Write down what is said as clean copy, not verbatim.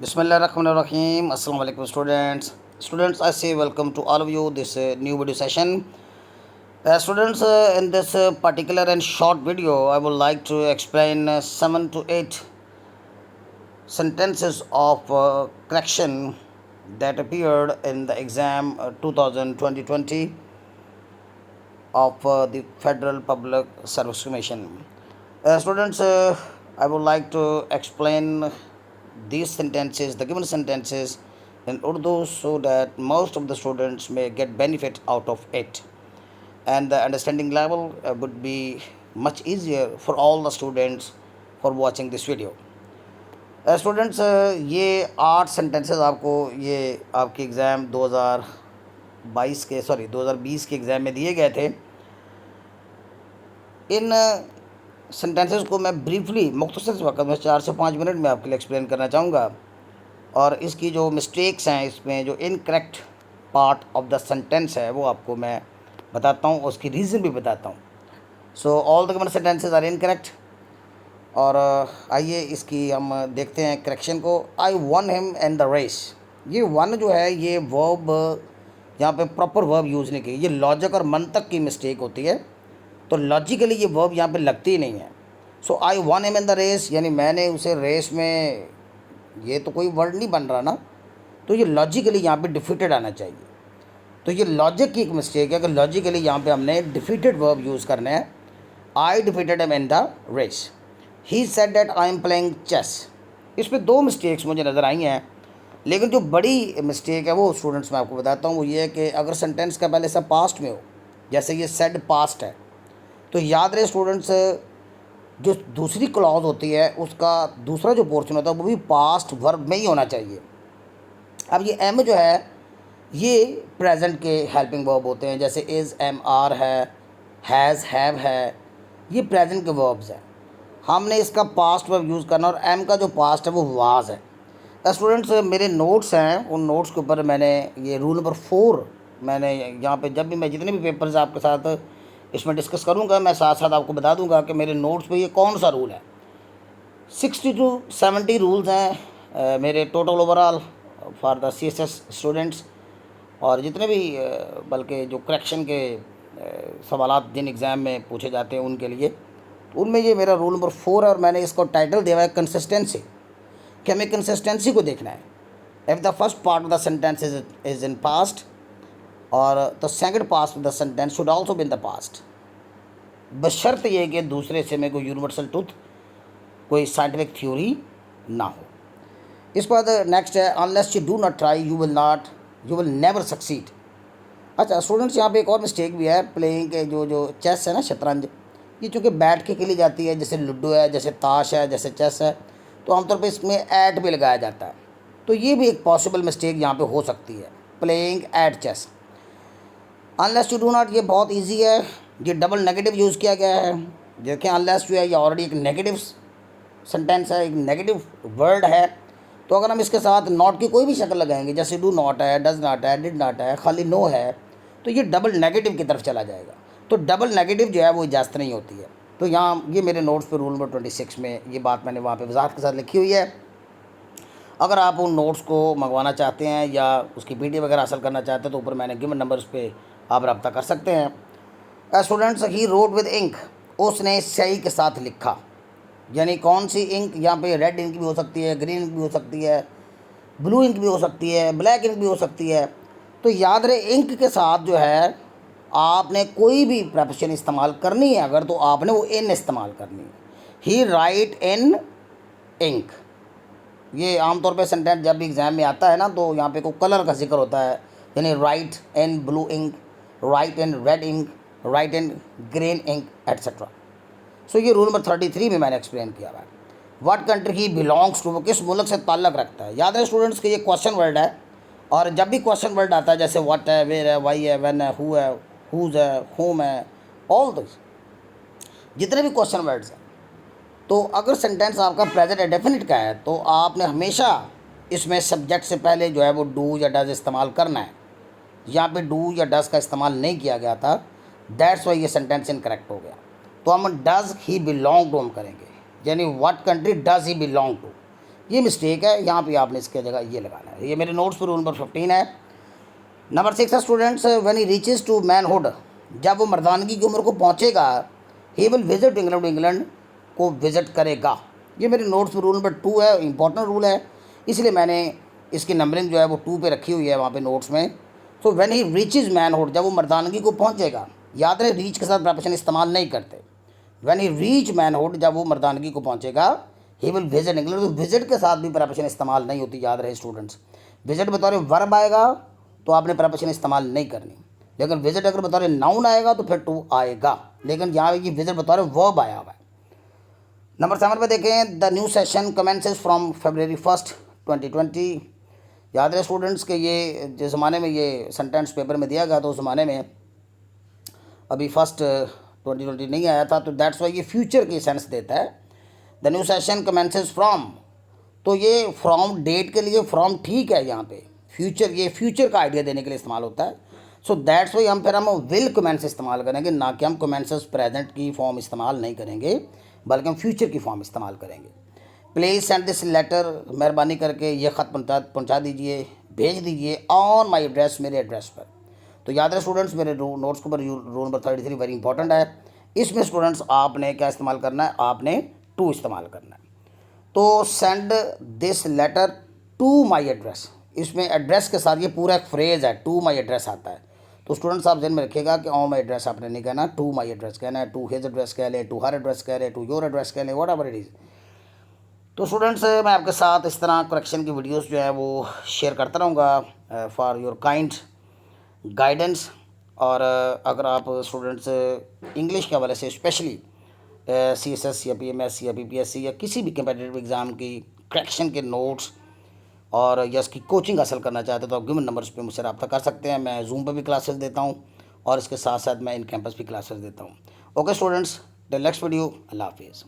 Bismillahirrahmanirrahim. Assalamu alaikum students. Students, I say welcome to all of you this new video session. Students, in this particular and short video, I would like to explain 7 to 8 sentences of correction that appeared in the exam 2020 of the Federal Public Service Commission. Students, I would like to explain these sentences, the given sentences, in Urdu so that most of the students may get benefit out of it, and the understanding level would be much easier for all the students for watching this video. Students ये 8 sentences आपको ये आपके exam 2022 के 2020 के exam में दिए गए थे. इन सेंटेंसेस को मैं ब्रीफली मुख्तसर वक्त में 4 से 5 मिनट में आपके लिए एक्सप्लेन करना चाहूँगा, और इसकी जो मिस्टेक्स हैं, इसमें जो incorrect part of the sentence है वो आपको मैं बताता हूँ, उसकी रीज़न भी बताता हूँ. So all the given sentences are incorrect. और आइए इसकी हम देखते हैं करेक्शन को. I won him in the race. ये वन जो है ये वर्ब यहाँ पे प्रॉपर वर्ब यूज़ नहीं की, ये लॉजिक और मंतक की मिस्टेक होती है. तो लॉजिकली ये वर्ब यहाँ पे लगती ही नहीं है. So I won him in the race यानी मैंने उसे रेस में, ये तो कोई वर्ड नहीं बन रहा ना, तो ये लॉजिकली यहाँ पे डिफीटेड आना चाहिए. तो ये लॉजिक की एक मिस्टेक है कि लॉजिकली यहाँ पे हमने डिफीटेड वर्ब यूज़ करने हैं. I defeated him in the race. He said that I am playing chess. इस पर 2 मिस्टेक्स मुझे नज़र आई हैं, लेकिन जो बड़ी मिस्टेक है वो स्टूडेंट्स मैं आपको बताता हूँ. वो ये है कि अगर सेंटेंस का पहले सब पास्ट में हो, जैसे ये सेड पास्ट है, तो याद रहे स्टूडेंट्स, जो दूसरी क्लॉज होती है उसका दूसरा जो पोर्शन होता है वो भी पास्ट वर्ब में ही होना चाहिए. अब ये एम जो है ये प्रेजेंट के हेल्पिंग वर्ब होते हैं, जैसे इज़, एम, आर है, हैज़, हैव है, ये प्रेजेंट के वर्ब्स हैं. हमने इसका पास्ट वर्ब यूज़ करना, और एम का जो पास्ट है वो वाज है. स्टूडेंट्स, मेरे नोट्स हैं, उन नोट्स के ऊपर मैंने ये रूल नंबर 4 मैंने यहाँ पे, जब भी मैं जितने भी पेपर्स आपके साथ इसमें डिस्कस करूँगा, मैं साथ साथ आपको बता दूँगा कि मेरे नोट्स पे ये कौन सा रूल है. 60 to 70 रूल्स हैं मेरे total overall for the CSS students. और जितने भी बल्कि जो करेक्शन के सवालात जिन एग्ज़ाम में पूछे जाते हैं उनके लिए, तो उनमें ये मेरा रूल नंबर 4 है. और मैंने इसको टाइटल दिया है कंसिस्टेंसी, कि हमें कंसिस्टेंसी को देखना है. If the first part of the sentence is in past, और the second part of the sentence should also be in the past, बशर्त ये कि दूसरे से में कोई यूनिवर्सल ट्रूथ, कोई साइंटिफिक थ्योरी ना हो. इसके बाद नेक्स्ट है unless you do not try you will never succeed. अच्छा स्टूडेंट्स, यहाँ पे एक और मिस्टेक भी है. प्लेइंग के जो चेस है ना, शतरंज, ये चूँकि बैठ के खेली जाती है, जैसे लूडो है, जैसे ताश है, जैसे चेस है, तो आमतौर पे इसमें ऐट भी लगाया जाता है. तो ये भी एक पॉसिबल मिस्टेक यहाँ पे हो सकती है, playing at chess. Unless you do not ये बहुत इजी है, ये डबल नेगेटिव यूज़ किया गया है. देखें, अनलेस जो है ये ऑलरेडी एक नेगेटिव सेंटेंस है, एक नेगेटिव वर्ड है. तो अगर हम इसके साथ नॉट की कोई भी शक्ल लगाएंगे, जैसे डू नॉट है, डज नॉट है, डिड नॉट है, खाली नो है, तो ये डबल नेगेटिव की तरफ चला जाएगा. तो डबल नेगेटिव जो है वो इजाज़त नहीं होती है. तो यहाँ ये मेरे नोट्स पे रूल नंबर 26 में ये बात मैंने वहाँ पे वजाहत के साथ लिखी हुई है. अगर आप उन नोट्स को मंगवाना चाहते हैं या उसकी PDF वगैरह हासिल करना चाहते हैं, तो ऊपर मैंने गिवन नंबर्स पे आप रब्ता कर सकते हैं. Students, he rode with ink. उसने स्याही के साथ लिखा. यानी कौन सी इंक, यहाँ पे रेड इंक भी हो सकती है, ग्रीन इंक भी हो सकती है, ब्लू इंक भी हो सकती है, ब्लैक इंक भी हो सकती है. तो याद रहे, इंक के साथ जो है आपने कोई भी प्रेपोजिशन इस्तेमाल करनी है अगर, तो आपने वो इन इस्तेमाल करनी है. ही राइट इन इंक. ये आमतौर पे सेंटेंस जब भी एग्ज़ाम में आता है ना, तो यहाँ पे कोई कलर का जिक्र होता है, यानी write in blue ink, write in red ink, write in green ink, etcetera. So ये रूल नंबर 33 में मैंने एक्सप्लेन किया है. What country he belongs to, वो किस मुल्क से ताल्लुक़ रखता है. याद है स्टूडेंट्स कि ये क्वेश्चन वर्ड है, और जब भी क्वेश्चन वर्ड आता है, जैसे व्हाट है, वेयर है, वाई है, व्हेन है, हु है, हुज़ है, होम है, ऑल दिस जितने भी क्वेश्चन वर्ड्स हैं, तो अगर सेंटेंस आपका प्रेजेंट इंडेफिनिट का है, तो आपने हमेशा इसमें सब्जेक्ट से पहले जो है वो डू या डज इस्तेमाल करना है. यहाँ पे डू या डज का इस्तेमाल नहीं किया गया था, दैट्स वाई ये सेंटेंस इनकरेक्ट हो गया. तो हम डज ही बिलोंग टू हम करेंगे, यानी what country does he belong to. ये मिस्टेक है, यहाँ पे आपने इसके जगह ये लगाना है। ये मेरे नोट्स पर रूल नंबर 15 है। नंबर 6 है students, when he reaches to manhood, जब वो मर्दानगी की उम्र को पहुँचेगा, he will visit England, England को विजिट करेगा। ये मेरे नोट्स पर रूल नंबर 2 है, इंपॉर्टेंट रूल है, इसलिए मैंने इसकी नंबरिंग जो है वो 2 पे रखी हुई है वहाँ पे नोट्स में। तो व्हेन ही रीचेज मैनहुड, जब वो मर्दानगी को पहुँचेगा, याद रहे रीच के साथ प्रपोजिशन इस्तेमाल नहीं करते। व्हेन ही रीच मैनहुड, जब वो मर्दानगी को पहुँचेगा, ही विल विजिट इंग्लैंड, तो विजिट के साथ भी प्रपोजिशन इस्तेमाल नहीं होती, याद रहे स्टूडेंट्स। विजिट बतौर वर्ब आएगा तो आपने प्रपोजिशन इस्तेमाल नहीं करनी, लेकिन विजिट अगर बतौर नाउन आएगा तो फिर टू आएगा, लेकिन यहाँ ये विजिट बतौर वर्ब आया हुआ है। नंबर 7 पे देखें, the new session commences from February 1, 2020। याद रहे स्टूडेंट्स के ये जिस ज़माने में ये सेंटेंस पेपर में दिया गया तो उस ज़माने में अभी 1 2020 नहीं आया था, तो दैट्स वाई ये फ्यूचर की सेंस देता है। The new session commences from, तो ये फ्रॉम डेट के लिए फ्रॉम ठीक है, यहाँ पे फ्यूचर, ये फ्यूचर का आइडिया देने के लिए इस्तेमाल होता है। सो दैट्स वाई हम विल कमेंस इस्तेमाल करेंगे, ना कि हम कमेंसेस प्रेजेंट की फॉर्म इस्तेमाल नहीं करेंगे, बल्कि हम फ्यूचर की फॉर्म इस्तेमाल करेंगे। प्लीज़ सेंड दिस लेटर, मेहरबानी करके ये ख़त पहुँचा दीजिए, भेज दीजिए ऑन माई एड्रेस, मेरे एड्रेस पर। तो याद रहे स्टूडेंट्स, मेरे नोट्स के ऊपर रूल नंबर 33 वेरी इंपॉर्टेंट है। इसमें स्टूडेंट्स आपने क्या इस्तेमाल करना है, आपने टू इस्तेमाल करना है। तो send this letter to my address, इसमें एड्रेस के साथ ये पूरा एक फ्रेज़ है, टू माई एड्रेस आता है। तो स्टूडेंट्स आप ध्यान में रखिएगा कि ऑन माई एड्रेस आपने नहीं कहना, टू माई एड्रेस कहना है, टू हिज एड्रेस कह ले, टू हर एड्रेस कह ले, टू योर एड्रेस कह ले, वट एवर इट इज़। तो स्टूडेंट्स मैं आपके साथ इस तरह करेक्शन की वीडियोस जो है वो शेयर करता रहूँगा फॉर योर काइंड गाइडेंस। और अगर आप स्टूडेंट्स इंग्लिश के हवाले से स्पेशली CSS या PMS या BPSC या किसी भी कंपेटिटिव एग्ज़ाम की करेक्शन के नोट्स और या इसकी कोचिंग हासिल करना चाहते तो आप गिवन नंबर्स पे मुझसे रब्ता कर सकते हैं। मैं जूम पे भी क्लासेस देता हूँ और इसके साथ साथ मैं इन कैंपस भी क्लासेस देता हूँ। Okay students, till next video, अल्लाह हाफिज़।